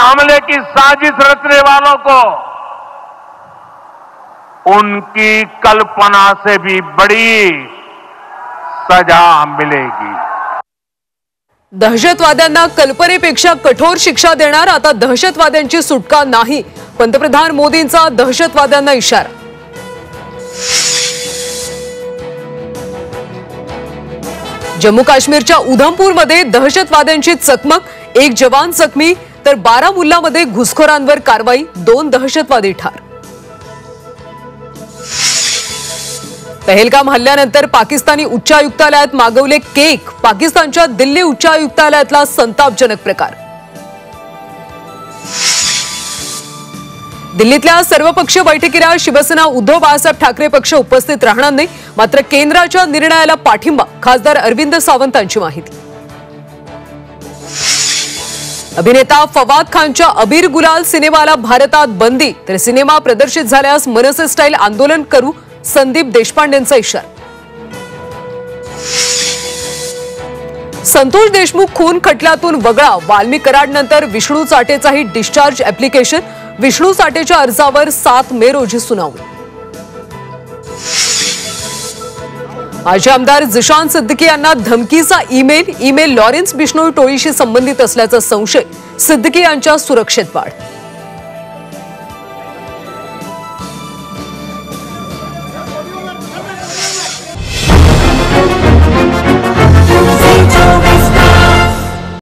हमले की साजिश रचने वालों को उनकी कल्पना से भी बड़ी सजा मिलेगी। दहशतवाद्यांना कल्पनेपेक्षा कठोर शिक्षा देणार, आता दहशतवाद्यांची सुटका नाही, पंतप्रधान मोदींचा दहशतवाद्यांना इशारा। जम्मू काश्मीरच्या उधमपूरमध्ये दहशतवाद्यांची चकमक, एक जवान जखमी तर बारामुल्लामध्ये घुसखोरांवर कारवाई, 2 दहशतवादी ठार। पहलगाम हल्ल्यानंतर पाकिस्तानी उच्चायुक्तालयात मागवले केक, पाकिस्तानच्या दिल्ली उच्चायुक्तालयातला संतापजनक प्रकार। दिल्लीतल्या सर्वपक्षीय बैठकीला शिवसेना उद्धव बाळासाहेब ठाकरे पक्ष उपस्थित राहणार नाही, मात्र केंद्राच्या निर्णयाला पाठिंबा, खासदार अरविंद सावंतांची माहिती। अभिनेता फवाद खानच्या अबीर गुलाल सिनेमाला भारतात बंदी, तर सिनेमा प्रदर्शित झाल्यास मनसे स्टाईल आंदोलन करू, संदीप देशपांडेंचा इशारा। संतोष देशमुख खून खटल्यातून वगळा, वाल्मी कराडनंतर विष्णू चाटेचाही डिस्चार्ज ऍप्लिकेशन, विष्णू चाटेच्या अर्जावर 7 मे रोजी सुनावणी। माजी आमदार जिशान सिद्दीकी यांना धमकीचा ईमेल लॉरेन्स बिश्नोई टोळीशी संबंधित असल्याचा संशय, सिद्दीकी यांच्या सुरक्षेत वाढ।